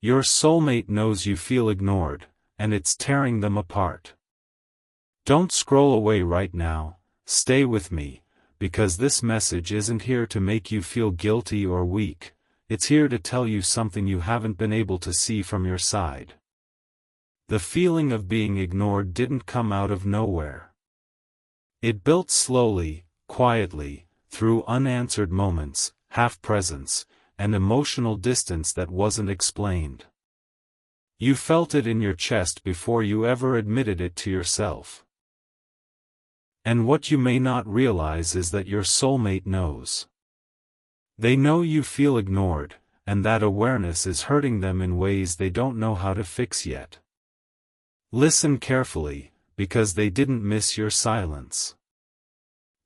Your soulmate knows you feel ignored, and it's tearing them apart. Don't scroll away right now, stay with me, because this message isn't here to make you feel guilty or weak, it's here to tell you something you haven't been able to see from your side. The feeling of being ignored didn't come out of nowhere. It built slowly, quietly, through unanswered moments, half-presence, and emotional distance that wasn't explained. You felt it in your chest before you ever admitted it to yourself. And what you may not realize is that your soulmate knows. They know you feel ignored, and that awareness is hurting them in ways they don't know how to fix yet. Listen carefully, because they didn't miss your silence.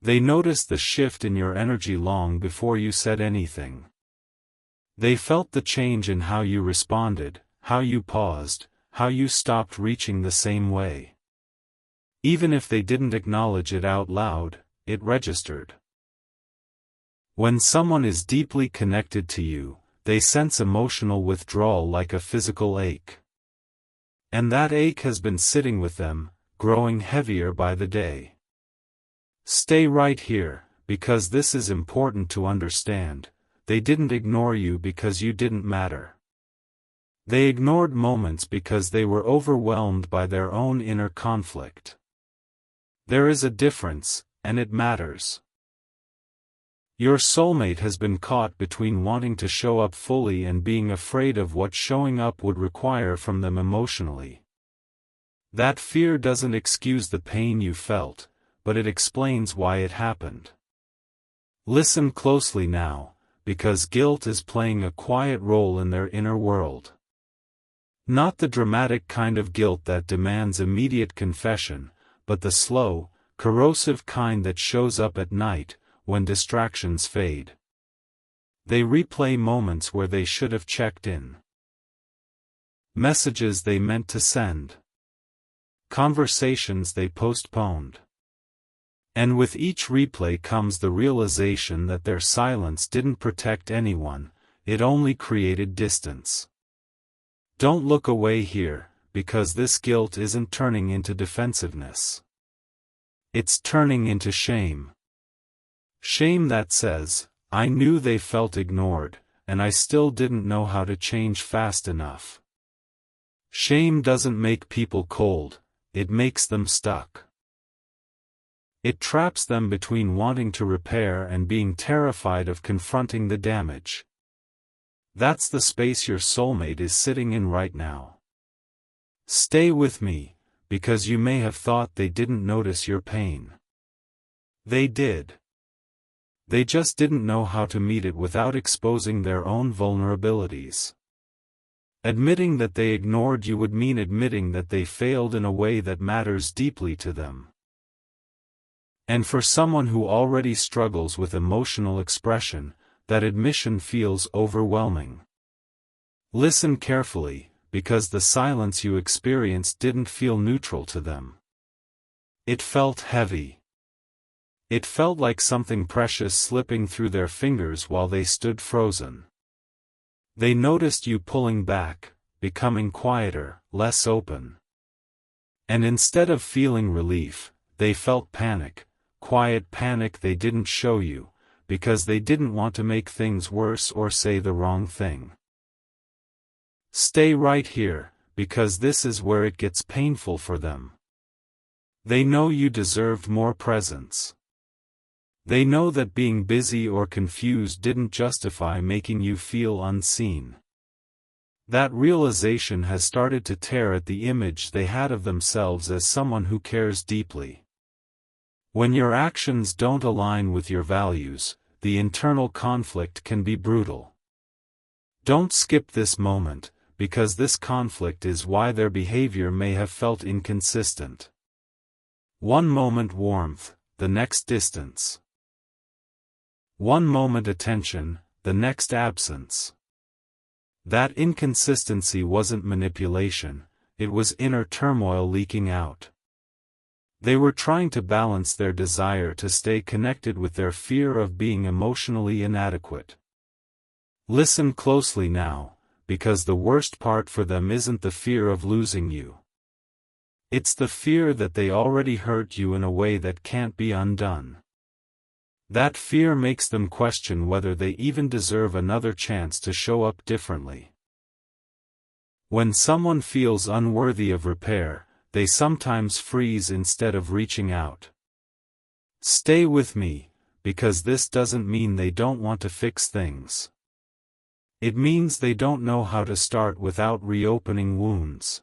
They noticed the shift in your energy long before you said anything. They felt the change in how you responded, how you paused, how you stopped reaching the same way. Even if they didn't acknowledge it out loud, it registered. When someone is deeply connected to you, they sense emotional withdrawal like a physical ache. And that ache has been sitting with them, growing heavier by the day. Stay right here, because this is important to understand. They didn't ignore you because you didn't matter. They ignored moments because they were overwhelmed by their own inner conflict. There is a difference, and it matters. Your soulmate has been caught between wanting to show up fully and being afraid of what showing up would require from them emotionally. That fear doesn't excuse the pain you felt, but it explains why it happened. Listen closely now, because guilt is playing a quiet role in their inner world. Not the dramatic kind of guilt that demands immediate confession, but the slow, corrosive kind that shows up at night, when distractions fade. They replay moments where they should have checked in. Messages they meant to send. Conversations they postponed. And with each replay comes the realization that their silence didn't protect anyone, it only created distance. Don't look away here, because this guilt isn't turning into defensiveness. It's turning into shame. Shame that says, I knew they felt ignored, and I still didn't know how to change fast enough. Shame doesn't make people cold, it makes them stuck. It traps them between wanting to repair and being terrified of confronting the damage. That's the space your soulmate is sitting in right now. Stay with me, because you may have thought they didn't notice your pain. They did. They just didn't know how to meet it without exposing their own vulnerabilities. Admitting that they ignored you would mean admitting that they failed in a way that matters deeply to them. And for someone who already struggles with emotional expression, that admission feels overwhelming. Listen carefully, because the silence you experienced didn't feel neutral to them. It felt heavy. It felt like something precious slipping through their fingers while they stood frozen. They noticed you pulling back, becoming quieter, less open. And instead of feeling relief, they felt panic, quiet panic they didn't show you, because they didn't want to make things worse or say the wrong thing. Stay right here, because this is where it gets painful for them. They know you deserved more presence. They know that being busy or confused didn't justify making you feel unseen. That realization has started to tear at the image they had of themselves as someone who cares deeply. When your actions don't align with your values, the internal conflict can be brutal. Don't skip this moment, because this conflict is why their behavior may have felt inconsistent. One moment warmth, the next distance. One moment attention, the next absence. That inconsistency wasn't manipulation, it was inner turmoil leaking out. They were trying to balance their desire to stay connected with their fear of being emotionally inadequate. Listen closely now, because the worst part for them isn't the fear of losing you. It's the fear that they already hurt you in a way that can't be undone. That fear makes them question whether they even deserve another chance to show up differently. When someone feels unworthy of repair, they sometimes freeze instead of reaching out. Stay with me, because this doesn't mean they don't want to fix things. It means they don't know how to start without reopening wounds.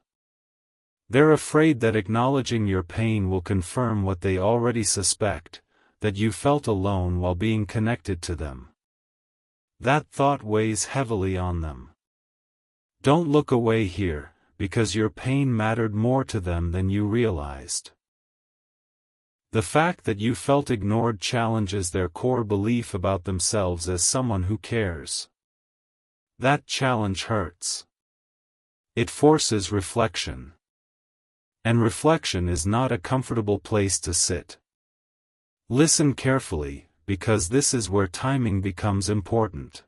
They're afraid that acknowledging your pain will confirm what they already suspect, that you felt alone while being connected to them. That thought weighs heavily on them. Don't look away here, because your pain mattered more to them than you realized. The fact that you felt ignored challenges their core belief about themselves as someone who cares. That challenge hurts. It forces reflection. And reflection is not a comfortable place to sit. Listen carefully, because this is where timing becomes important.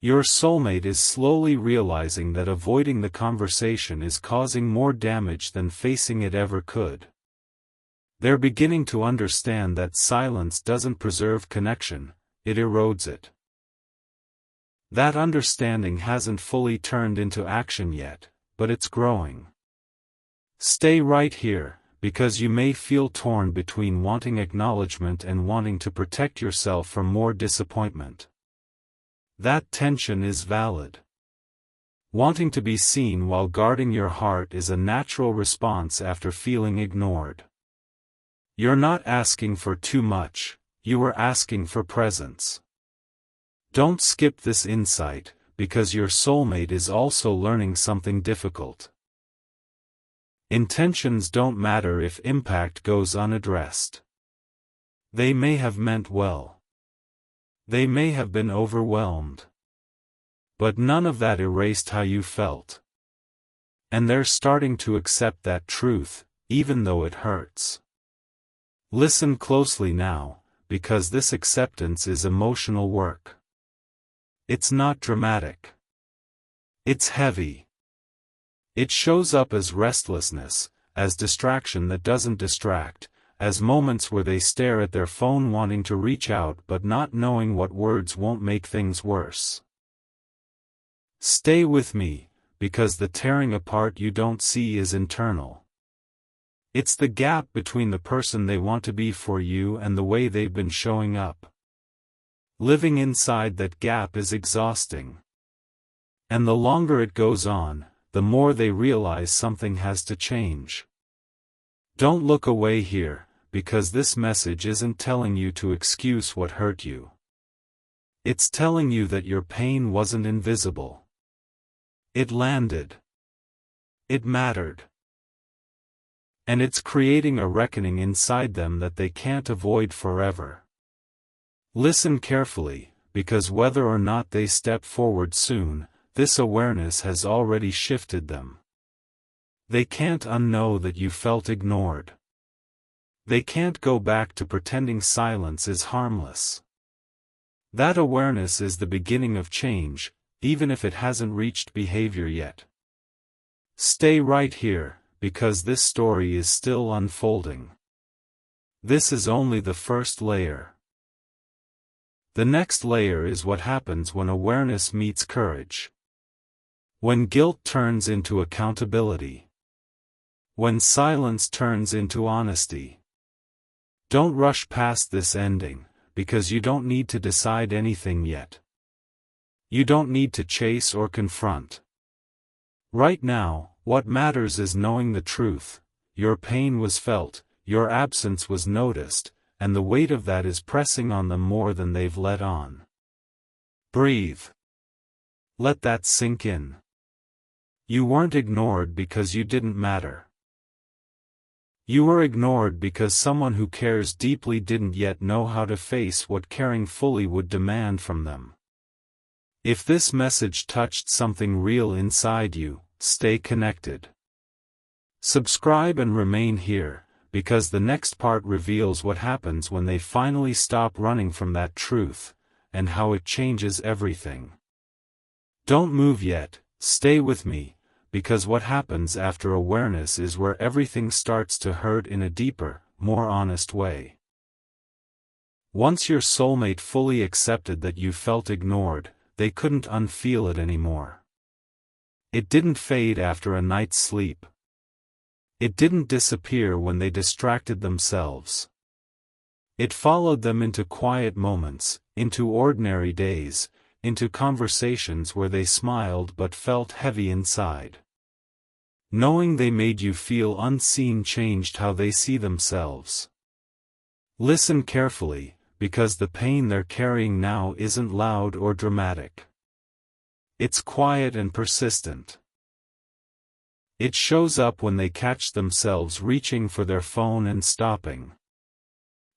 Your soulmate is slowly realizing that avoiding the conversation is causing more damage than facing it ever could. They're beginning to understand that silence doesn't preserve connection, it erodes it. That understanding hasn't fully turned into action yet, but it's growing. Stay right here, because you may feel torn between wanting acknowledgement and wanting to protect yourself from more disappointment. That tension is valid. Wanting to be seen while guarding your heart is a natural response after feeling ignored. You're not asking for too much, you are asking for presence. Don't skip this insight, because your soulmate is also learning something difficult. Intentions don't matter if impact goes unaddressed. They may have meant well. They may have been overwhelmed. But none of that erased how you felt. And they're starting to accept that truth, even though it hurts. Listen closely now, because this acceptance is emotional work. It's not dramatic. It's heavy. It shows up as restlessness, as distraction that doesn't distract, as moments where they stare at their phone wanting to reach out but not knowing what words won't make things worse. Stay with me, because the tearing apart you don't see is internal. It's the gap between the person they want to be for you and the way they've been showing up. Living inside that gap is exhausting. And the longer it goes on, the more they realize something has to change. Don't look away here, because this message isn't telling you to excuse what hurt you. It's telling you that your pain wasn't invisible. It landed. It mattered. And it's creating a reckoning inside them that they can't avoid forever. Listen carefully, because whether or not they step forward soon, this awareness has already shifted them. They can't unknow that you felt ignored. They can't go back to pretending silence is harmless. That awareness is the beginning of change, even if it hasn't reached behavior yet. Stay right here, because this story is still unfolding. This is only the first layer. The next layer is what happens when awareness meets courage. When guilt turns into accountability. When silence turns into honesty. Don't rush past this ending, because you don't need to decide anything yet. You don't need to chase or confront. Right now, what matters is knowing the truth. Your pain was felt, your absence was noticed, and the weight of that is pressing on them more than they've let on. Breathe. Let that sink in. You weren't ignored because you didn't matter. You were ignored because someone who cares deeply didn't yet know how to face what caring fully would demand from them. If this message touched something real inside you, stay connected. Subscribe and remain here, because the next part reveals what happens when they finally stop running from that truth, and how it changes everything. Don't move yet, stay with me, because what happens after awareness is where everything starts to hurt in a deeper, more honest way. Once your soulmate fully accepted that you felt ignored, they couldn't unfeel it anymore. It didn't fade after a night's sleep. It didn't disappear when they distracted themselves. It followed them into quiet moments, into ordinary days, into conversations where they smiled but felt heavy inside. Knowing they made you feel unseen changed how they see themselves. Listen carefully, because the pain they're carrying now isn't loud or dramatic. It's quiet and persistent. It shows up when they catch themselves reaching for their phone and stopping.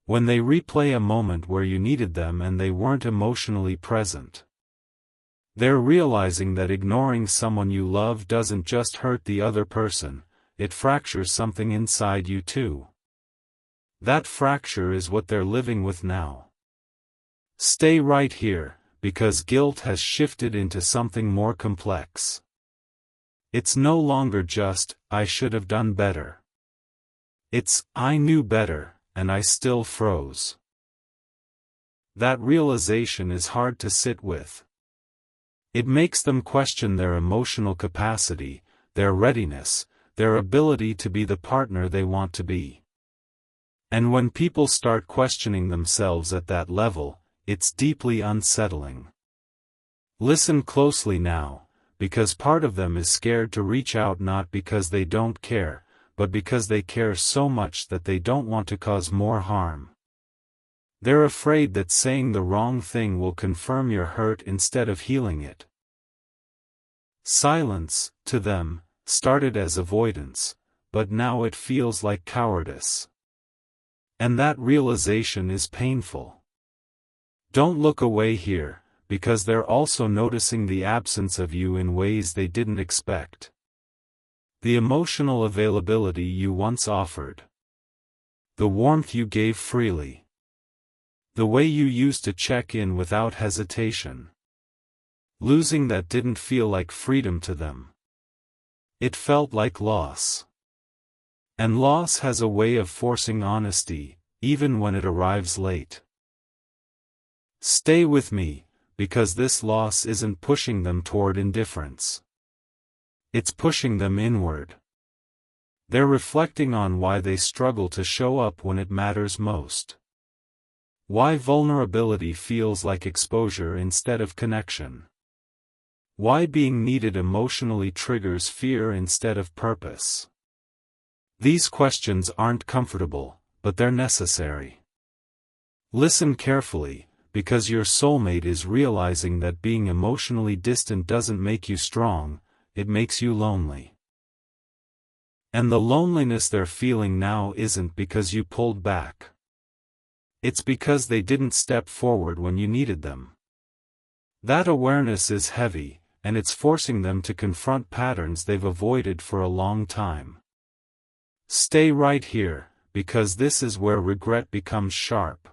When they replay a moment where you needed them and they weren't emotionally present. They're realizing that ignoring someone you love doesn't just hurt the other person, it fractures something inside you too. That fracture is what they're living with now. Stay right here, because guilt has shifted into something more complex. It's no longer just, I should have done better. It's, I knew better, and I still froze. That realization is hard to sit with. It makes them question their emotional capacity, their readiness, their ability to be the partner they want to be. And when people start questioning themselves at that level, it's deeply unsettling. Listen closely now, because part of them is scared to reach out not because they don't care, but because they care so much that they don't want to cause more harm. They're afraid that saying the wrong thing will confirm your hurt instead of healing it. Silence, to them, started as avoidance, but now it feels like cowardice. And that realization is painful. Don't look away here, because they're also noticing the absence of you in ways they didn't expect. The emotional availability you once offered. The warmth you gave freely. The way you used to check in without hesitation. Losing that didn't feel like freedom to them. It felt like loss. And loss has a way of forcing honesty, even when it arrives late. Stay with me, because this loss isn't pushing them toward indifference. It's pushing them inward. They're reflecting on why they struggle to show up when it matters most. Why vulnerability feels like exposure instead of connection. Why being needed emotionally triggers fear instead of purpose. These questions aren't comfortable, but they're necessary. Listen carefully, because your soulmate is realizing that being emotionally distant doesn't make you strong, it makes you lonely. And the loneliness they're feeling now isn't because you pulled back. It's because they didn't step forward when you needed them. That awareness is heavy, and it's forcing them to confront patterns they've avoided for a long time. Stay right here, because this is where regret becomes sharp.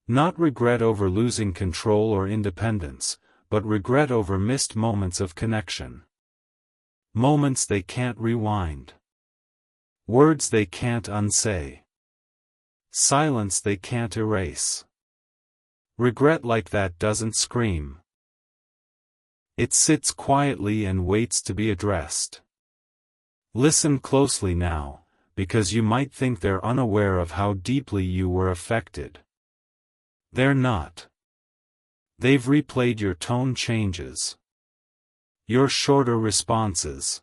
Not regret over losing control or independence, but regret over missed moments of connection. Moments they can't rewind. Words they can't unsay. Silence they can't erase. Regret like that doesn't scream. It sits quietly and waits to be addressed. Listen closely now, because you might think they're unaware of how deeply you were affected. They're not. They've replayed your tone changes. Your shorter responses.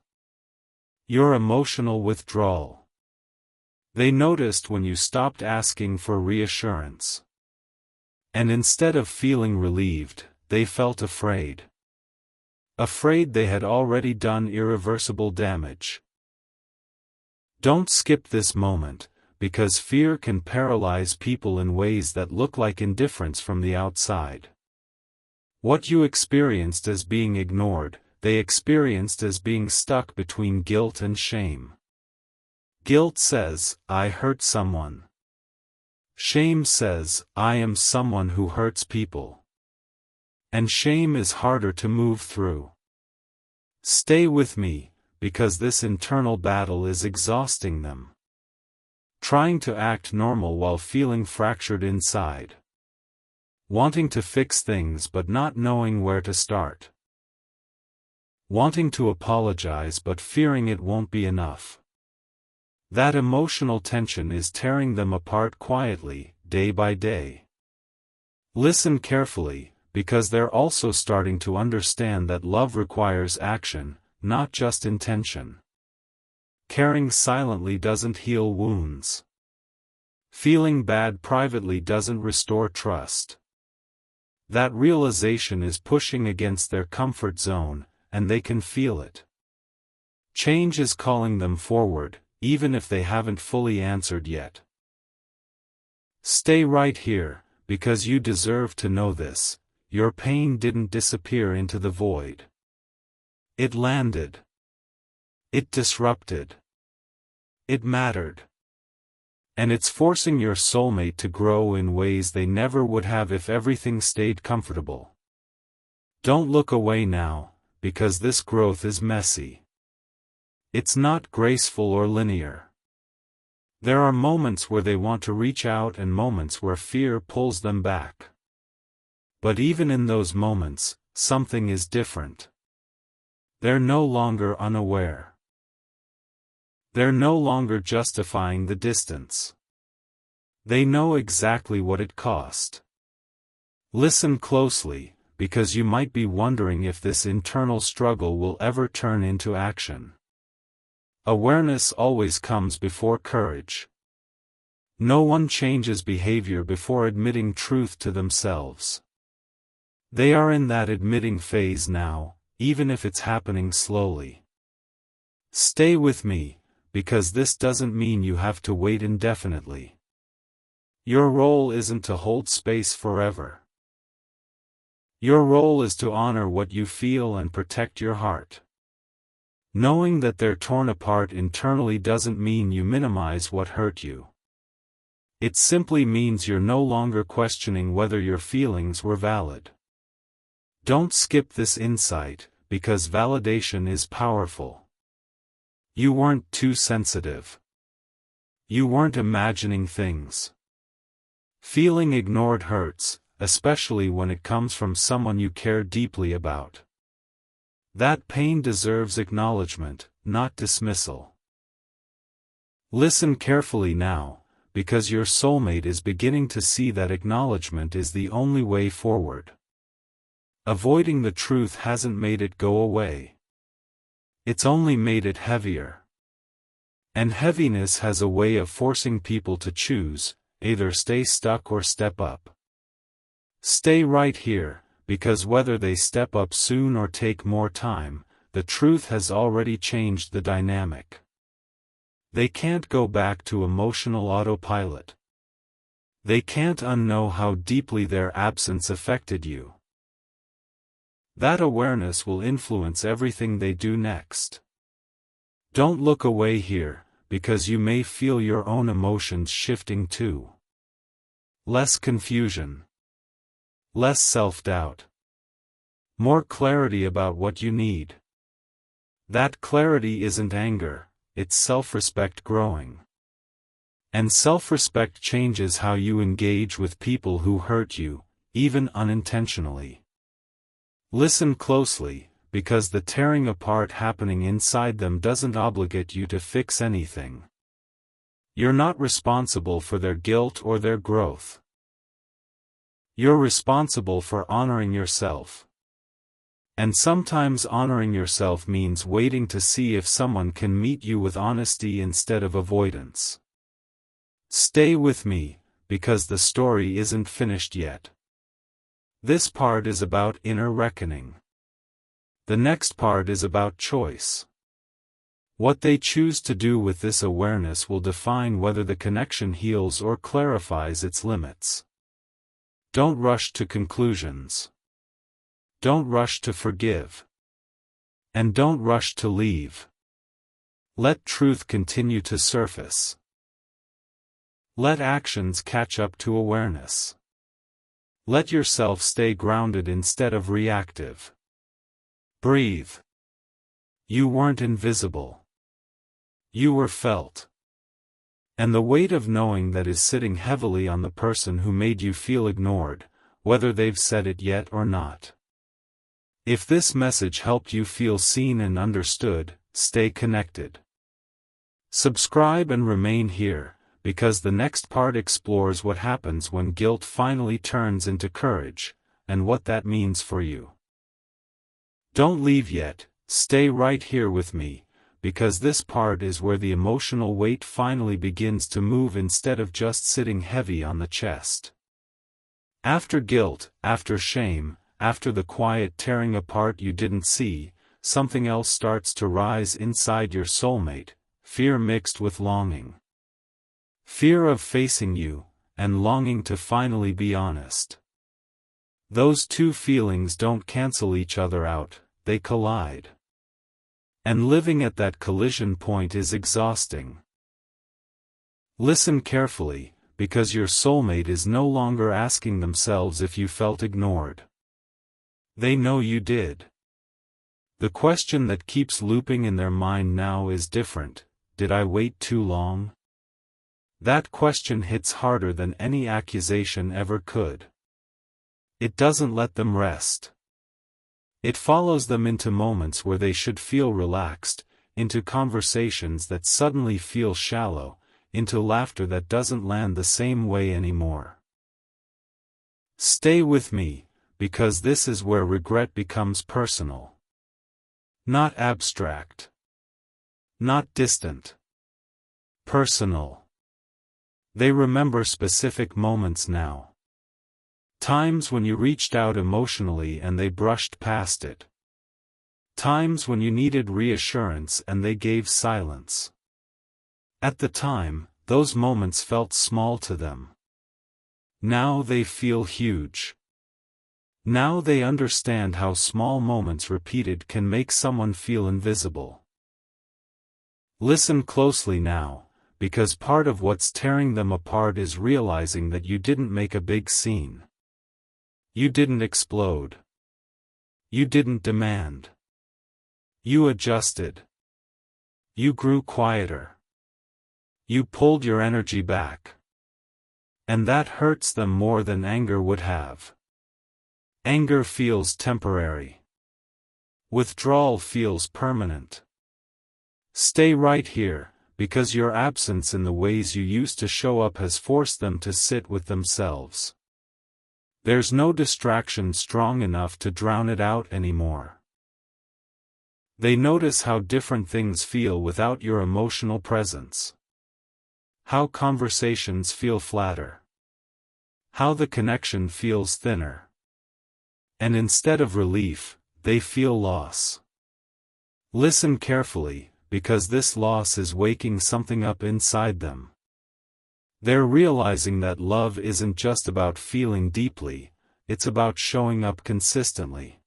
Your emotional withdrawal. They noticed when you stopped asking for reassurance. And instead of feeling relieved, they felt afraid. Afraid they had already done irreversible damage. Don't skip this moment, because fear can paralyze people in ways that look like indifference from the outside. What you experienced as being ignored, they experienced as being stuck between guilt and shame. Guilt says, I hurt someone. Shame says, I am someone who hurts people. And shame is harder to move through. Stay with me, because this internal battle is exhausting them. Trying to act normal while feeling fractured inside. Wanting to fix things but not knowing where to start. Wanting to apologize but fearing it won't be enough. That emotional tension is tearing them apart quietly, day by day. Listen carefully, because they're also starting to understand that love requires action, not just intention. Caring silently doesn't heal wounds. Feeling bad privately doesn't restore trust. That realization is pushing against their comfort zone, and they can feel it. Change is calling them forward, even if they haven't fully answered yet. Stay right here, because you deserve to know this. Your pain didn't disappear into the void. It landed. It disrupted. It mattered. And it's forcing your soulmate to grow in ways they never would have if everything stayed comfortable. Don't look away now, because this growth is messy. It's not graceful or linear. There are moments where they want to reach out and moments where fear pulls them back. But even in those moments, something is different. They're no longer unaware. They're no longer justifying the distance. They know exactly what it cost. Listen closely, because you might be wondering if this internal struggle will ever turn into action. Awareness always comes before courage. No one changes behavior before admitting truth to themselves. They are in that admitting phase now, even if it's happening slowly. Stay with me, because this doesn't mean you have to wait indefinitely. Your role isn't to hold space forever. Your role is to honor what you feel and protect your heart. Knowing that they're torn apart internally doesn't mean you minimize what hurt you. It simply means you're no longer questioning whether your feelings were valid. Don't skip this insight, because validation is powerful. You weren't too sensitive. You weren't imagining things. Feeling ignored hurts, especially when it comes from someone you care deeply about. That pain deserves acknowledgement, not dismissal. Listen carefully now, because your soulmate is beginning to see that acknowledgement is the only way forward. Avoiding the truth hasn't made it go away. It's only made it heavier. And heaviness has a way of forcing people to choose, either stay stuck or step up. Stay right here, because whether they step up soon or take more time, the truth has already changed the dynamic. They can't go back to emotional autopilot. They can't unknow how deeply their absence affected you. That awareness will influence everything they do next. Don't look away here, because you may feel your own emotions shifting too. Less confusion. Less self-doubt. More clarity about what you need. That clarity isn't anger, it's self-respect growing. And self-respect changes how you engage with people who hurt you, even unintentionally. Listen closely, because the tearing apart happening inside them doesn't obligate you to fix anything. You're not responsible for their guilt or their growth. You're responsible for honoring yourself. And sometimes honoring yourself means waiting to see if someone can meet you with honesty instead of avoidance. Stay with me, because the story isn't finished yet. This part is about inner reckoning. The next part is about choice. What they choose to do with this awareness will define whether the connection heals or clarifies its limits. Don't rush to conclusions. Don't rush to forgive. And don't rush to leave. Let truth continue to surface. Let actions catch up to awareness. Let yourself stay grounded instead of reactive. Breathe. You weren't invisible. You were felt. And the weight of knowing that is sitting heavily on the person who made you feel ignored, whether they've said it yet or not. If this message helped you feel seen and understood, stay connected. Subscribe and remain here, because the next part explores what happens when guilt finally turns into courage, and what that means for you. Don't leave yet, stay right here with me, because this part is where the emotional weight finally begins to move instead of just sitting heavy on the chest. After guilt, after shame, after the quiet tearing apart you didn't see, something else starts to rise inside your soulmate, fear mixed with longing. Fear of facing you, and longing to finally be honest. Those two feelings don't cancel each other out, they collide. And living at that collision point is exhausting. Listen carefully, because your soulmate is no longer asking themselves if you felt ignored. They know you did. The question that keeps looping in their mind now is different: did I wait too long? That question hits harder than any accusation ever could. It doesn't let them rest. It follows them into moments where they should feel relaxed, into conversations that suddenly feel shallow, into laughter that doesn't land the same way anymore. Stay with me, because this is where regret becomes personal. Not abstract. Not distant. Personal. They remember specific moments now. Times when you reached out emotionally and they brushed past it. Times when you needed reassurance and they gave silence. At the time, those moments felt small to them. Now they feel huge. Now they understand how small moments repeated can make someone feel invisible. Listen closely now, because part of what's tearing them apart is realizing that you didn't make a big scene. You didn't explode. You didn't demand. You adjusted. You grew quieter. You pulled your energy back. And that hurts them more than anger would have. Anger feels temporary. Withdrawal feels permanent. Stay right here, because your absence in the ways you used to show up has forced them to sit with themselves. There's no distraction strong enough to drown it out anymore. They notice how different things feel without your emotional presence. How conversations feel flatter. How the connection feels thinner. And instead of relief, they feel loss. Listen carefully, because this loss is waking something up inside them. They're realizing that love isn't just about feeling deeply, it's about showing up consistently.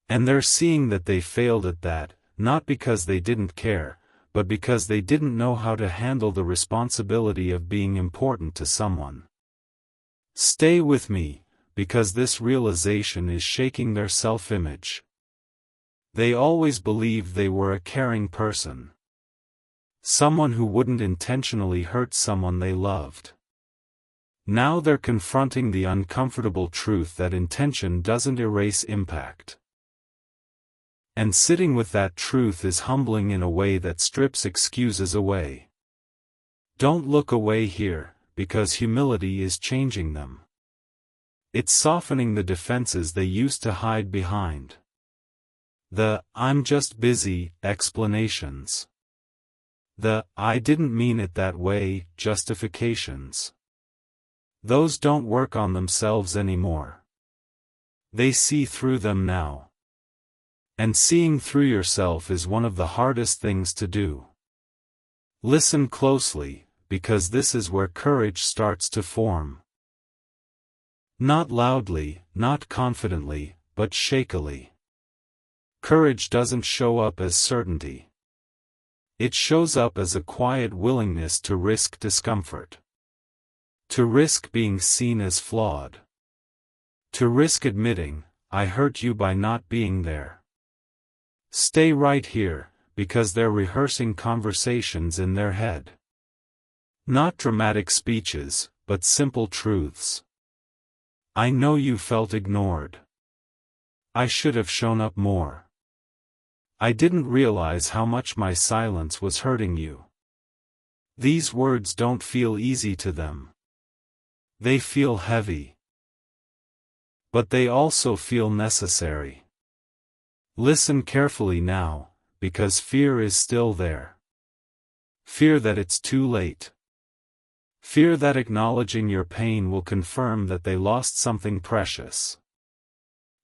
And they're seeing that they failed at that, not because they didn't care, but because they didn't know how to handle the responsibility of being important to someone. Stay with me, because this realization is shaking their self-image. They always believed they were a caring person. Someone who wouldn't intentionally hurt someone they loved. Now they're confronting the uncomfortable truth that intention doesn't erase impact. And sitting with that truth is humbling in a way that strips excuses away. Don't look away here, because humility is changing them. It's softening the defenses they used to hide behind. The "I'm just busy" explanations. The "I didn't mean it that way" justifications. Those don't work on themselves anymore. They see through them now. And seeing through yourself is one of the hardest things to do. Listen closely, because this is where courage starts to form. Not loudly, not confidently, but shakily. Courage doesn't show up as certainty. It shows up as a quiet willingness to risk discomfort. To risk being seen as flawed. To risk admitting, I hurt you by not being there. Stay right here, because they're rehearsing conversations in their head. Not dramatic speeches, but simple truths. I know you felt ignored. I should have shown up more. I didn't realize how much my silence was hurting you. These words don't feel easy to them. They feel heavy. But they also feel necessary. Listen carefully now, because fear is still there. Fear that it's too late. Fear that acknowledging your pain will confirm that they lost something precious.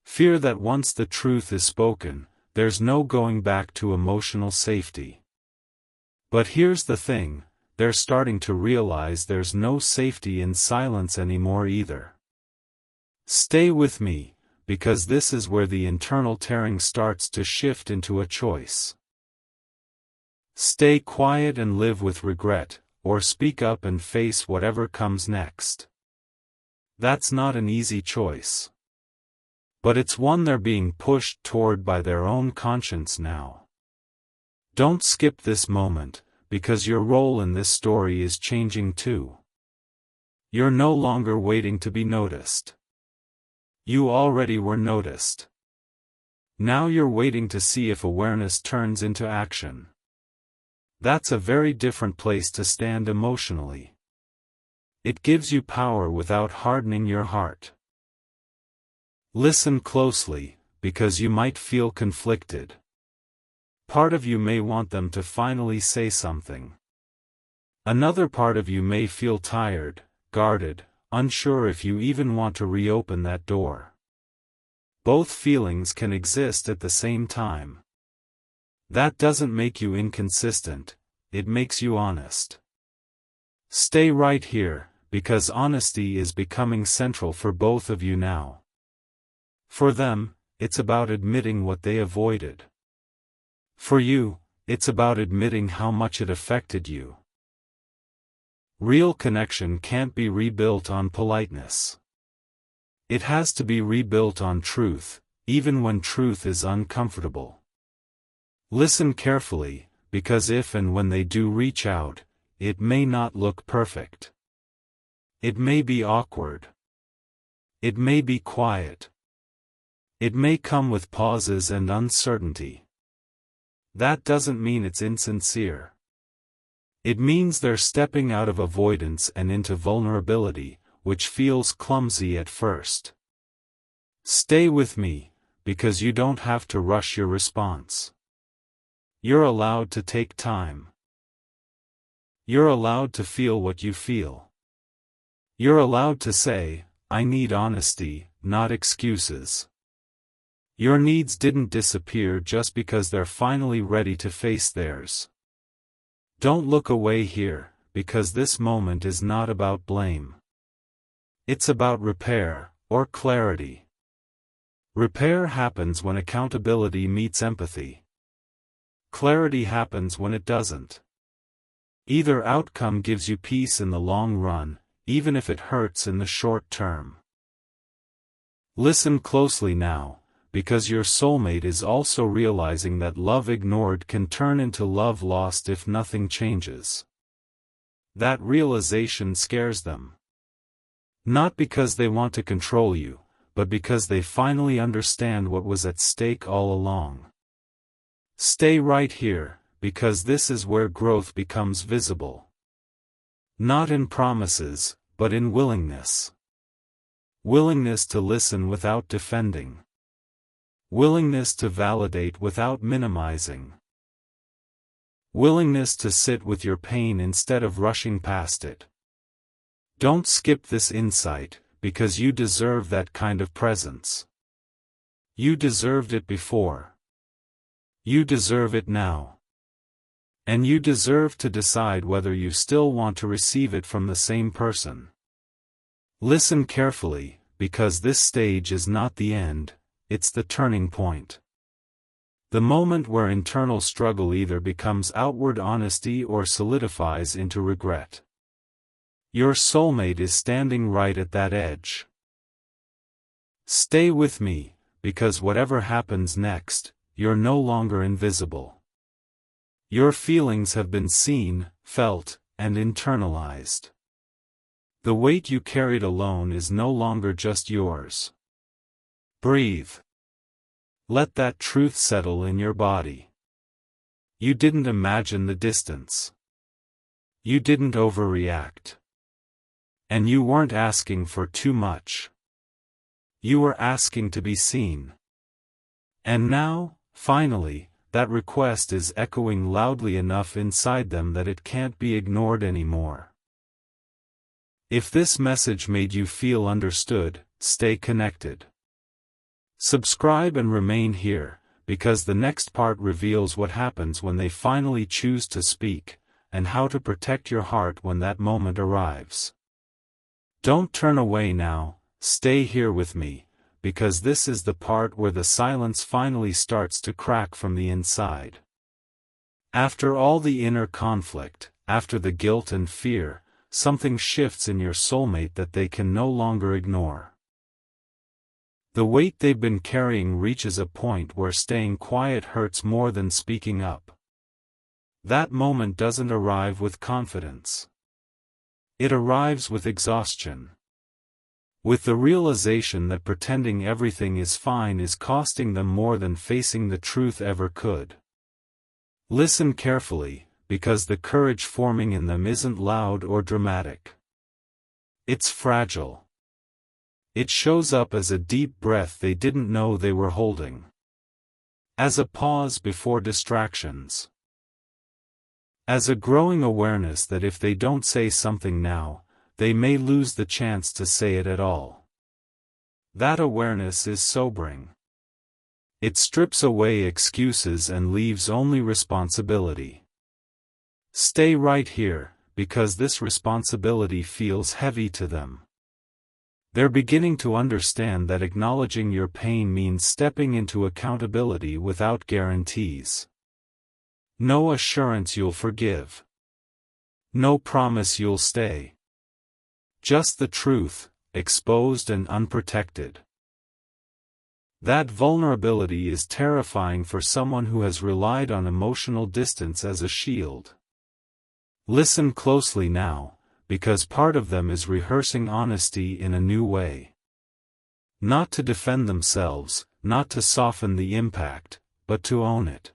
Fear that once the truth is spoken, there's no going back to emotional safety. But here's the thing, they're starting to realize there's no safety in silence anymore either. Stay with me, because this is where the internal tearing starts to shift into a choice. Stay quiet and live with regret, or speak up and face whatever comes next. That's not an easy choice. But it's one they're being pushed toward by their own conscience now. Don't skip this moment, because your role in this story is changing too. You're no longer waiting to be noticed. You already were noticed. Now you're waiting to see if awareness turns into action. That's a very different place to stand emotionally. It gives you power without hardening your heart. Listen closely, because you might feel conflicted. Part of you may want them to finally say something. Another part of you may feel tired, guarded, unsure if you even want to reopen that door. Both feelings can exist at the same time. That doesn't make you inconsistent, it makes you honest. Stay right here, because honesty is becoming central for both of you now. For them, it's about admitting what they avoided. For you, it's about admitting how much it affected you. Real connection can't be rebuilt on politeness. It has to be rebuilt on truth, even when truth is uncomfortable. Listen carefully, because if and when they do reach out, it may not look perfect. It may be awkward. It may be quiet. It may come with pauses and uncertainty. That doesn't mean it's insincere. It means they're stepping out of avoidance and into vulnerability, which feels clumsy at first. Stay with me, because you don't have to rush your response. You're allowed to take time. You're allowed to feel what you feel. You're allowed to say, I need honesty, not excuses. Your needs didn't disappear just because they're finally ready to face theirs. Don't look away here, because this moment is not about blame. It's about repair, or clarity. Repair happens when accountability meets empathy. Clarity happens when it doesn't. Either outcome gives you peace in the long run, even if it hurts in the short term. Listen closely now, because your soulmate is also realizing that love ignored can turn into love lost if nothing changes. That realization scares them. Not because they want to control you, but because they finally understand what was at stake all along. Stay right here, because this is where growth becomes visible. Not in promises, but in willingness. Willingness to listen without defending. Willingness to validate without minimizing. Willingness to sit with your pain instead of rushing past it. Don't skip this insight, because you deserve that kind of presence. You deserved it before. You deserve it now. And you deserve to decide whether you still want to receive it from the same person. Listen carefully, because this stage is not the end. It's the turning point. The moment where internal struggle either becomes outward honesty or solidifies into regret. Your soulmate is standing right at that edge. Stay with me, because whatever happens next, you're no longer invisible. Your feelings have been seen, felt, and internalized. The weight you carried alone is no longer just yours. Breathe. Let that truth settle in your body. You didn't imagine the distance. You didn't overreact. And you weren't asking for too much. You were asking to be seen. And now, finally, that request is echoing loudly enough inside them that it can't be ignored anymore. If this message made you feel understood, stay connected. Subscribe and remain here, because the next part reveals what happens when they finally choose to speak, and how to protect your heart when that moment arrives. Don't turn away now, stay here with me, because this is the part where the silence finally starts to crack from the inside. After all the inner conflict, after the guilt and fear, something shifts in your soulmate that they can no longer ignore. The weight they've been carrying reaches a point where staying quiet hurts more than speaking up. That moment doesn't arrive with confidence. It arrives with exhaustion. With the realization that pretending everything is fine is costing them more than facing the truth ever could. Listen carefully, because the courage forming in them isn't loud or dramatic. It's fragile. It shows up as a deep breath they didn't know they were holding. As a pause before distractions. As a growing awareness that if they don't say something now, they may lose the chance to say it at all. That awareness is sobering. It strips away excuses and leaves only responsibility. Stay right here, because this responsibility feels heavy to them. They're beginning to understand that acknowledging your pain means stepping into accountability without guarantees. No assurance you'll forgive. No promise you'll stay. Just the truth, exposed and unprotected. That vulnerability is terrifying for someone who has relied on emotional distance as a shield. Listen closely now, because part of them is rehearsing honesty in a new way. Not to defend themselves, not to soften the impact, but to own it.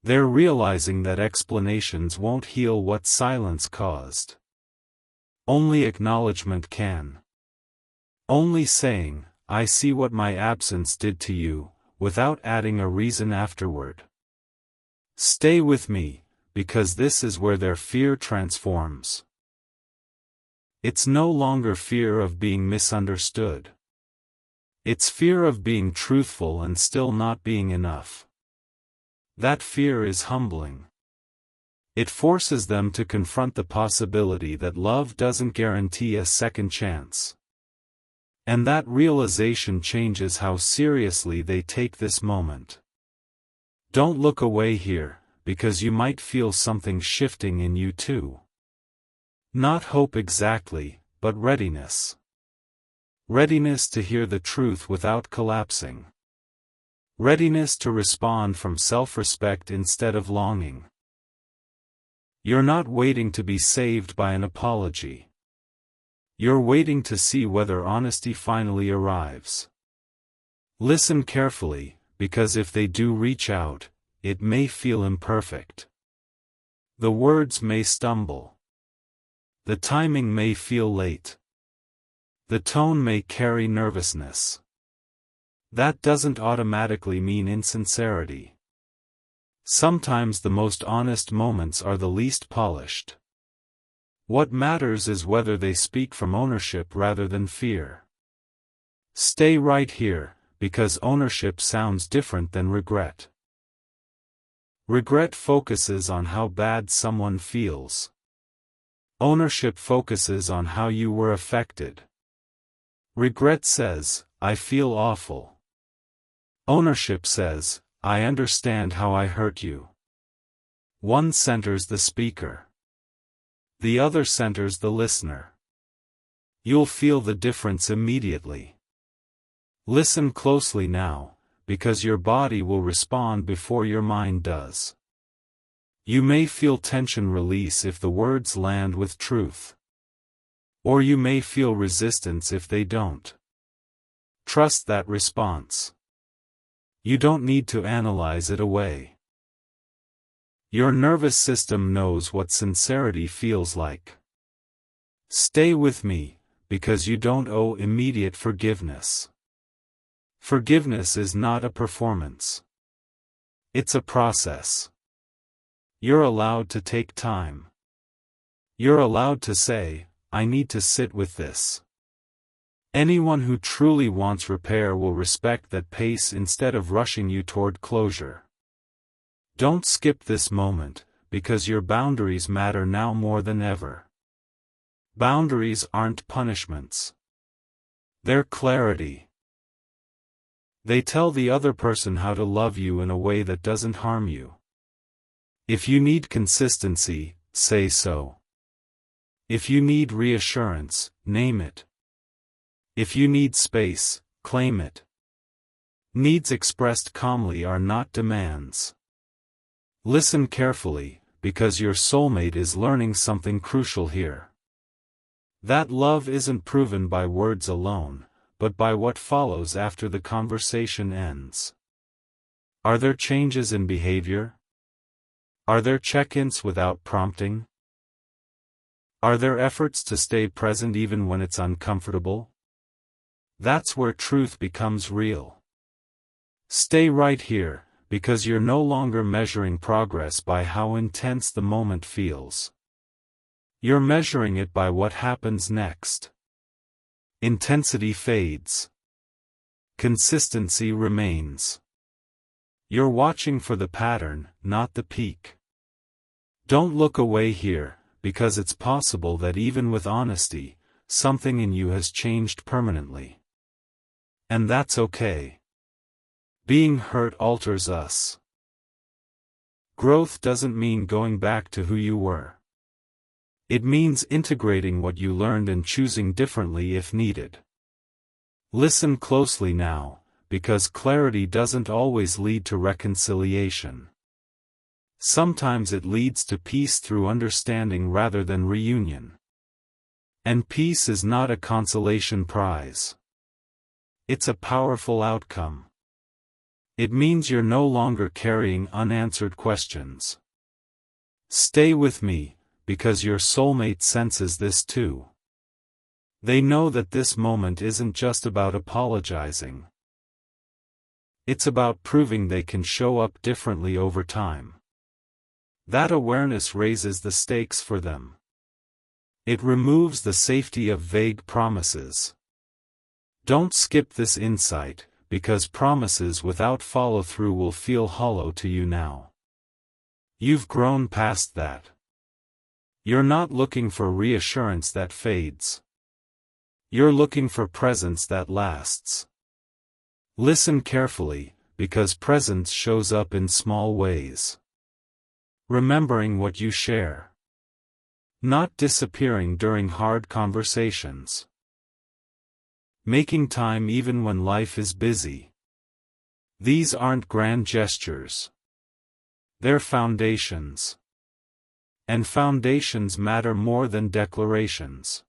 They're realizing that explanations won't heal what silence caused. Only acknowledgement can. Only saying, "I see what my absence did to you," without adding a reason afterward. Stay with me, because this is where their fear transforms. It's no longer fear of being misunderstood. It's fear of being truthful and still not being enough. That fear is humbling. It forces them to confront the possibility that love doesn't guarantee a second chance. And that realization changes how seriously they take this moment. Don't look away here, because you might feel something shifting in you too. Not hope exactly, but readiness. Readiness to hear the truth without collapsing. Readiness to respond from self-respect instead of longing. You're not waiting to be saved by an apology. You're waiting to see whether honesty finally arrives. Listen carefully, because if they do reach out, it may feel imperfect. The words may stumble. The timing may feel late. The tone may carry nervousness. That doesn't automatically mean insincerity. Sometimes the most honest moments are the least polished. What matters is whether they speak from ownership rather than fear. Stay right here, because ownership sounds different than regret. Regret focuses on how bad someone feels. Ownership focuses on how you were affected. Regret says, "I feel awful." Ownership says, "I understand how I hurt you." One centers the speaker. The other centers the listener. You'll feel the difference immediately. Listen closely now, because your body will respond before your mind does. You may feel tension release if the words land with truth. Or you may feel resistance if they don't. Trust that response. You don't need to analyze it away. Your nervous system knows what sincerity feels like. Stay with me, because you don't owe immediate forgiveness. Forgiveness is not a performance. It's a process. You're allowed to take time. You're allowed to say, I need to sit with this. Anyone who truly wants repair will respect that pace instead of rushing you toward closure. Don't skip this moment, because your boundaries matter now more than ever. Boundaries aren't punishments. They're clarity. They tell the other person how to love you in a way that doesn't harm you. If you need consistency, say so. If you need reassurance, name it. If you need space, claim it. Needs expressed calmly are not demands. Listen carefully, because your soulmate is learning something crucial here. That love isn't proven by words alone, but by what follows after the conversation ends. Are there changes in behavior? Are there check-ins without prompting? Are there efforts to stay present even when it's uncomfortable? That's where truth becomes real. Stay right here, because you're no longer measuring progress by how intense the moment feels. You're measuring it by what happens next. Intensity fades. Consistency remains. You're watching for the pattern, not the peak. Don't look away here, because it's possible that even with honesty, something in you has changed permanently. And that's okay. Being hurt alters us. Growth doesn't mean going back to who you were. It means integrating what you learned and choosing differently if needed. Listen closely now, because clarity doesn't always lead to reconciliation. Sometimes it leads to peace through understanding rather than reunion. And peace is not a consolation prize. It's a powerful outcome. It means you're no longer carrying unanswered questions. Stay with me, because your soulmate senses this too. They know that this moment isn't just about apologizing. It's about proving they can show up differently over time. That awareness raises the stakes for them. It removes the safety of vague promises. Don't skip this insight, because promises without follow-through will feel hollow to you now. You've grown past that. You're not looking for reassurance that fades. You're looking for presence that lasts. Listen carefully, because presence shows up in small ways. Remembering what you share. Not disappearing during hard conversations. Making time even when life is busy. These aren't grand gestures. They're foundations. And foundations matter more than declarations.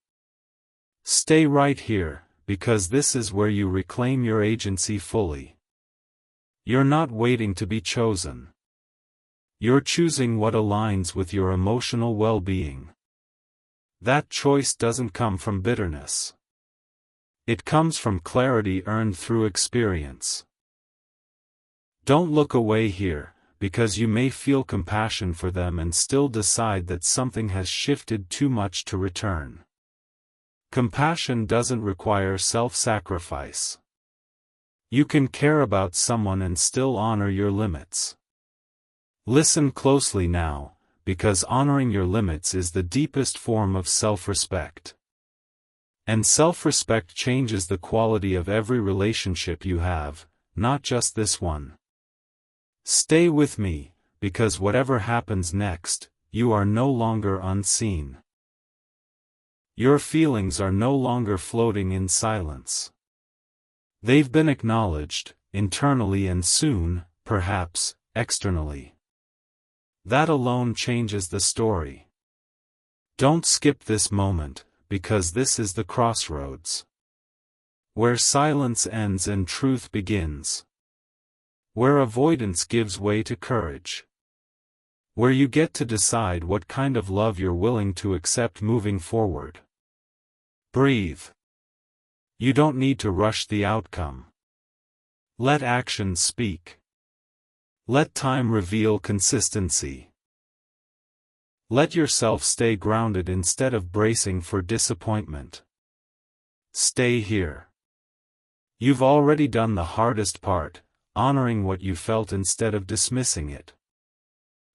Stay right here, because this is where you reclaim your agency fully. You're not waiting to be chosen. You're choosing what aligns with your emotional well-being. That choice doesn't come from bitterness. It comes from clarity earned through experience. Don't look away here, because you may feel compassion for them and still decide that something has shifted too much to return. Compassion doesn't require self-sacrifice. You can care about someone and still honor your limits. Listen closely now, because honoring your limits is the deepest form of self-respect. And self-respect changes the quality of every relationship you have, not just this one. Stay with me, because whatever happens next, you are no longer unseen. Your feelings are no longer floating in silence. They've been acknowledged, internally and soon, perhaps, externally. That alone changes the story. Don't skip this moment, because this is the crossroads. Where silence ends and truth begins. Where avoidance gives way to courage. Where you get to decide what kind of love you're willing to accept moving forward. Breathe. You don't need to rush the outcome. Let actions speak. Let time reveal consistency. Let yourself stay grounded instead of bracing for disappointment. Stay here. You've already done the hardest part, honoring what you felt instead of dismissing it.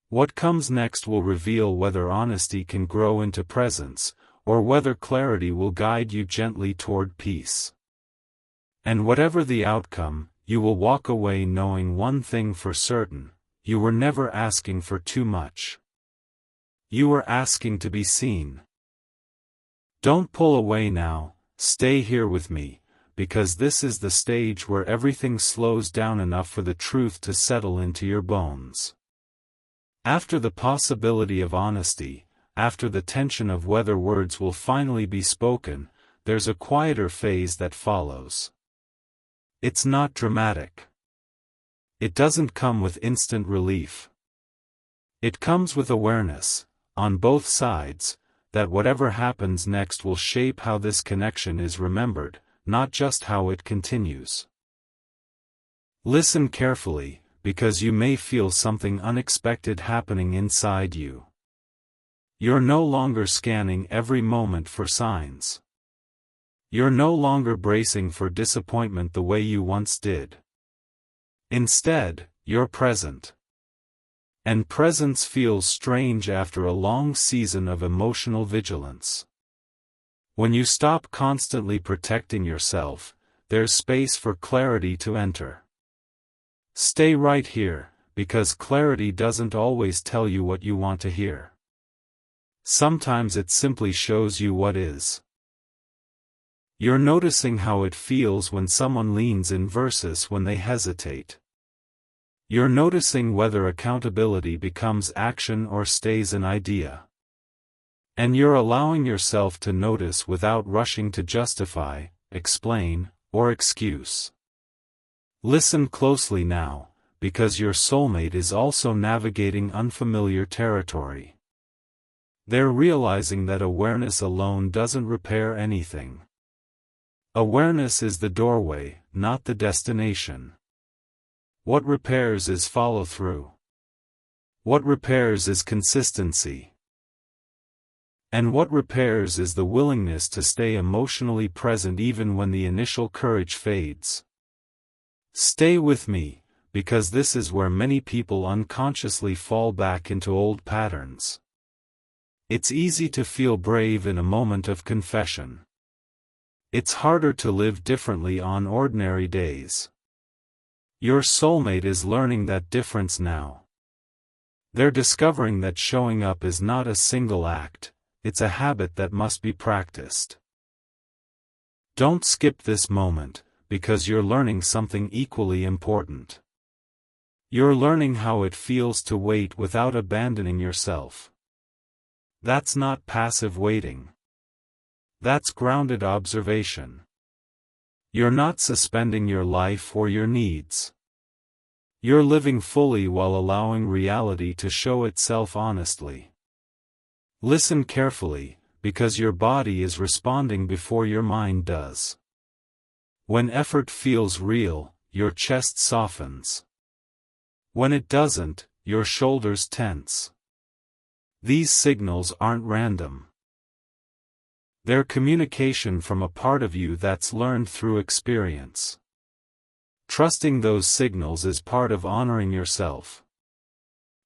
What comes next will reveal whether honesty can grow into presence, or whether clarity will guide you gently toward peace. And whatever the outcome, you will walk away knowing one thing for certain: you were never asking for too much. You were asking to be seen. Don't pull away now, stay here with me, because this is the stage where everything slows down enough for the truth to settle into your bones. After the possibility of honesty, after the tension of whether words will finally be spoken, there's a quieter phase that follows. It's not dramatic. It doesn't come with instant relief. It comes with awareness, on both sides, that whatever happens next will shape how this connection is remembered, not just how it continues. Listen carefully, because you may feel something unexpected happening inside you. You're no longer scanning every moment for signs. You're no longer bracing for disappointment the way you once did. Instead, you're present. And presence feels strange after a long season of emotional vigilance. When you stop constantly protecting yourself, there's space for clarity to enter. Stay right here, because clarity doesn't always tell you what you want to hear. Sometimes it simply shows you what is. You're noticing how it feels when someone leans in versus when they hesitate. You're noticing whether accountability becomes action or stays an idea. And you're allowing yourself to notice without rushing to justify, explain, or excuse. Listen closely now, because your soulmate is also navigating unfamiliar territory. They're realizing that awareness alone doesn't repair anything. Awareness is the doorway, not the destination. What repairs is follow-through. What repairs is consistency. And what repairs is the willingness to stay emotionally present even when the initial courage fades. Stay with me, because this is where many people unconsciously fall back into old patterns. It's easy to feel brave in a moment of confession. It's harder to live differently on ordinary days. Your soulmate is learning that difference now. They're discovering that showing up is not a single act, it's a habit that must be practiced. Don't skip this moment, because you're learning something equally important. You're learning how it feels to wait without abandoning yourself. That's not passive waiting. That's grounded observation. You're not suspending your life or your needs. You're living fully while allowing reality to show itself honestly. Listen carefully, because your body is responding before your mind does. When effort feels real, your chest softens. When it doesn't, your shoulders tense. These signals aren't random. They're communication from a part of you that's learned through experience. Trusting those signals is part of honoring yourself.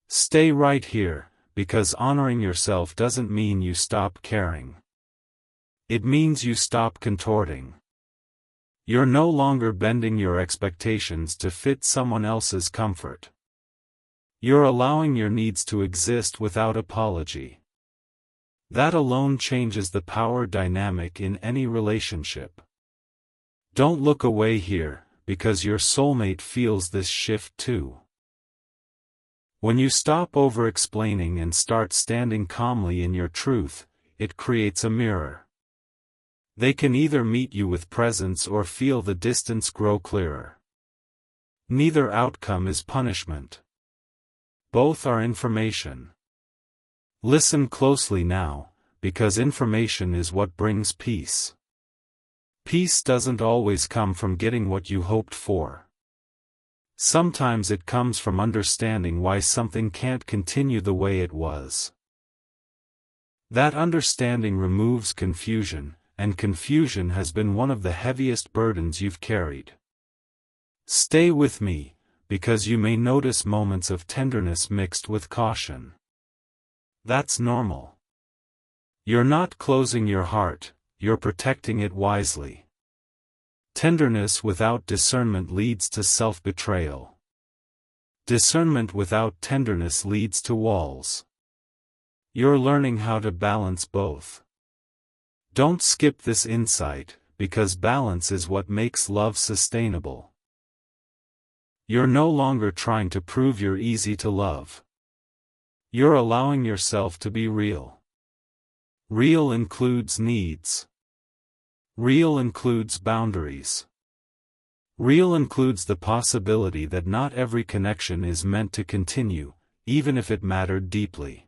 Stay right here, because honoring yourself doesn't mean you stop caring. It means you stop contorting. You're no longer bending your expectations to fit someone else's comfort. You're allowing your needs to exist without apology. That alone changes the power dynamic in any relationship. Don't look away here, because your soulmate feels this shift too. When you stop over-explaining and start standing calmly in your truth, it creates a mirror. They can either meet you with presence or feel the distance grow clearer. Neither outcome is punishment. Both are information. Listen closely now, because information is what brings peace. Peace doesn't always come from getting what you hoped for. Sometimes it comes from understanding why something can't continue the way it was. That understanding removes confusion, and confusion has been one of the heaviest burdens you've carried. Stay with me, because you may notice moments of tenderness mixed with caution. That's normal. You're not closing your heart, you're protecting it wisely. Tenderness without discernment leads to self-betrayal. Discernment without tenderness leads to walls. You're learning how to balance both. Don't skip this insight, because balance is what makes love sustainable. You're no longer trying to prove you're easy to love. You're allowing yourself to be real. Real includes needs. Real includes boundaries. Real includes the possibility that not every connection is meant to continue, even if it mattered deeply.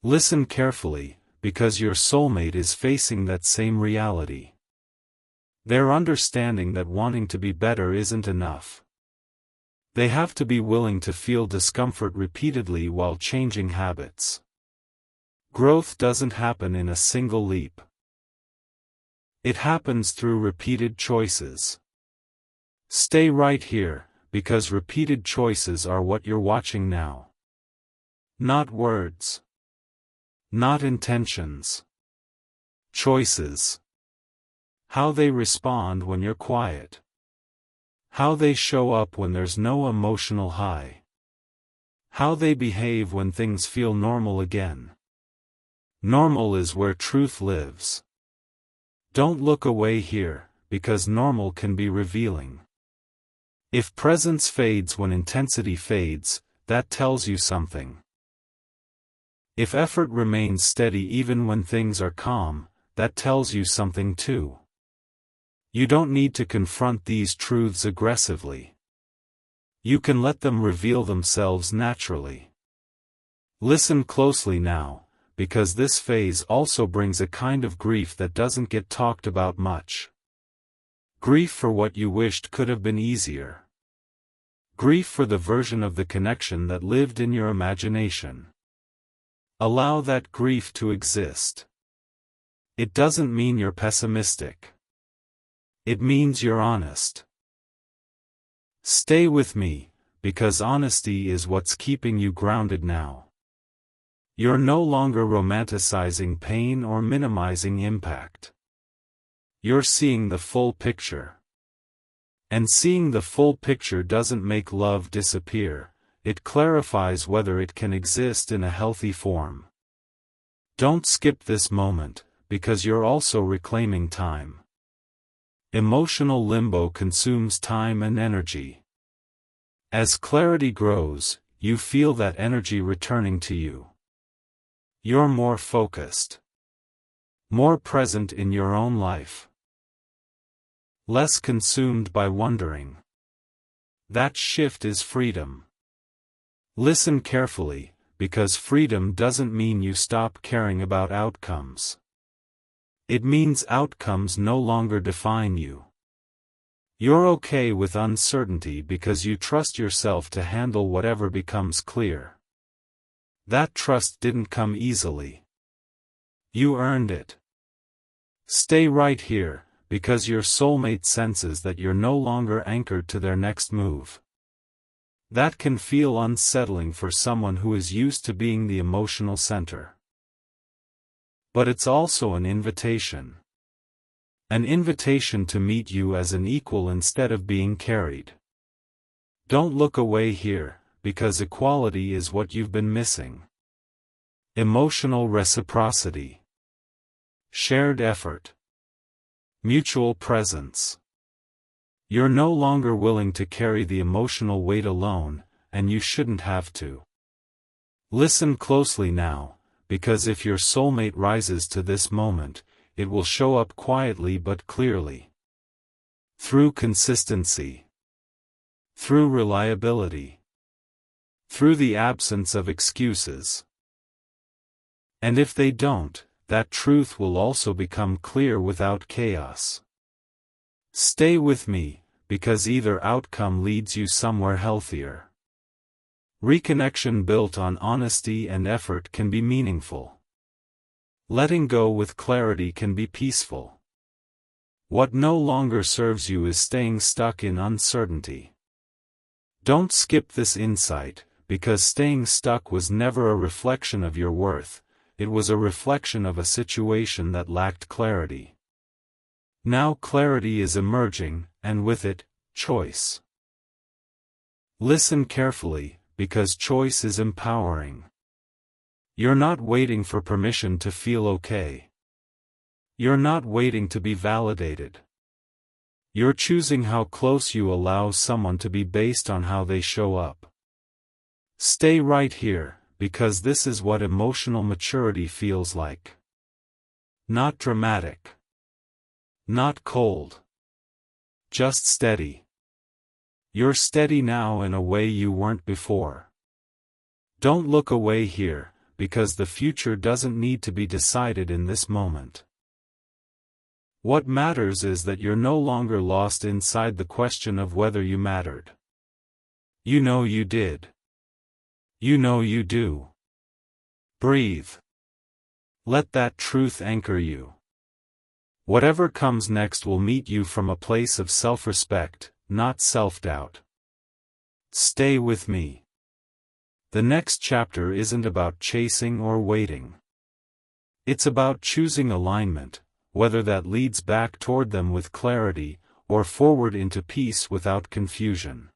Listen carefully, because your soulmate is facing that same reality. They're understanding that wanting to be better isn't enough. They have to be willing to feel discomfort repeatedly while changing habits. Growth doesn't happen in a single leap. It happens through repeated choices. Stay right here, because repeated choices are what you're watching now. Not words. Not intentions. Choices. How they respond when you're quiet. How they show up when there's no emotional high. How they behave when things feel normal again. Normal is where truth lives. Don't look away here, because normal can be revealing. If presence fades when intensity fades, that tells you something. If effort remains steady even when things are calm, that tells you something too. You don't need to confront these truths aggressively. You can let them reveal themselves naturally. Listen closely now, because this phase also brings a kind of grief that doesn't get talked about much. Grief for what you wished could have been easier. Grief for the version of the connection that lived in your imagination. Allow that grief to exist. It doesn't mean you're pessimistic. It means you're honest. Stay with me, because honesty is what's keeping you grounded now. You're no longer romanticizing pain or minimizing impact. You're seeing the full picture. And seeing the full picture doesn't make love disappear, it clarifies whether it can exist in a healthy form. Don't skip this moment, because you're also reclaiming time. Emotional limbo consumes time and energy. As clarity grows, you feel that energy returning to you. You're more focused. More present in your own life. Less consumed by wondering. That shift is freedom. Listen carefully, because freedom doesn't mean you stop caring about outcomes. It means outcomes no longer define you. You're okay with uncertainty because you trust yourself to handle whatever becomes clear. That trust didn't come easily. You earned it. Stay right here, because your soulmate senses that you're no longer anchored to their next move. That can feel unsettling for someone who is used to being the emotional center. But it's also an invitation. An invitation to meet you as an equal instead of being carried. Don't look away here, because equality is what you've been missing. emotional reciprocity, shared effort, mutual presence. You're no longer willing to carry the emotional weight alone, and you shouldn't have to. Listen closely now, because if your soulmate rises to this moment, it will show up quietly but clearly. Through consistency. Through reliability. Through the absence of excuses. And if they don't, that truth will also become clear without chaos. Stay with me, because either outcome leads you somewhere healthier. Reconnection built on honesty and effort can be meaningful. Letting go with clarity can be peaceful. What no longer serves you is staying stuck in uncertainty. Don't skip this insight, because staying stuck was never a reflection of your worth, it was a reflection of a situation that lacked clarity. Now clarity is emerging, and with it, choice. Listen carefully, because choice is empowering. You're not waiting for permission to feel okay. You're not waiting to be validated. You're choosing how close you allow someone to be based on how they show up. Stay right here, because this is what emotional maturity feels like. Not dramatic. Not cold. Just steady. You're steady now in a way you weren't before. Don't look away here, because the future doesn't need to be decided in this moment. What matters is that you're no longer lost inside the question of whether you mattered. You know you did. You know you do. Breathe. Let that truth anchor you. Whatever comes next will meet you from a place of self-respect, not self-doubt. Stay with me. The next chapter isn't about chasing or waiting. It's about choosing alignment, whether that leads back toward them with clarity, or forward into peace without confusion.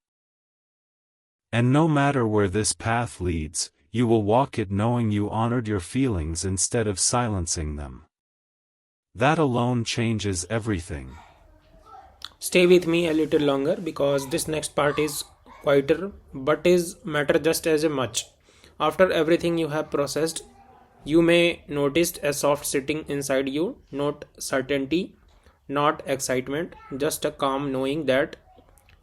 And no matter where this path leads, you will walk it knowing you honored your feelings instead of silencing them. That alone changes everything. Stay with me a little longer because this next part is quieter but is matter just as much. After everything you have processed, you may notice a soft sitting inside you, not certainty, not excitement, just a calm knowing that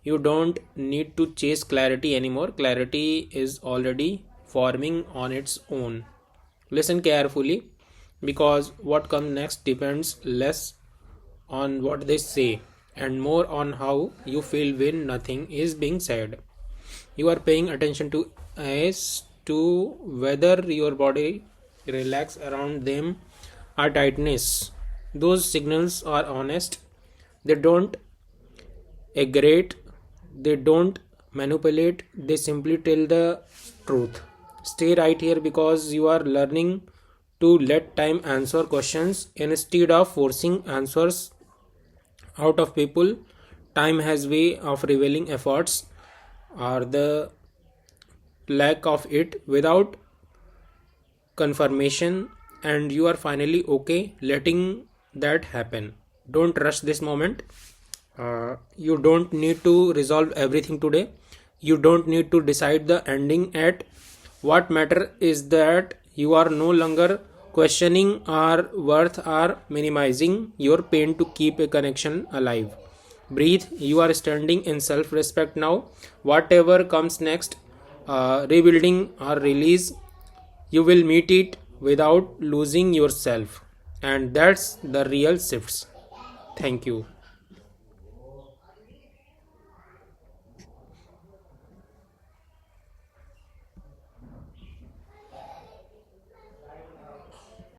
you don't need to chase clarity anymore. Clarity is already forming on its own. Listen carefully because what comes next depends less on what they say and more on how you feel when nothing is being said. You are paying attention to as to whether your body relax around them or tightness. Those signals are honest. They don't aggravate, they don't manipulate, they simply tell the truth. Stay right here because you are learning to let time answer questions instead of forcing answers out of people. Time has way of revealing efforts or the lack of it without confirmation, and you are finally okay letting that happen. Don't rush this moment. You don't need to resolve everything today. You don't need to decide the ending at. What matter is that you are no longer questioning our worth or minimizing your pain to keep a connection alive. Breathe. You are standing in self-respect now. Whatever comes next, rebuilding or release, you will meet it without losing yourself, and that's the real shifts. Thank you.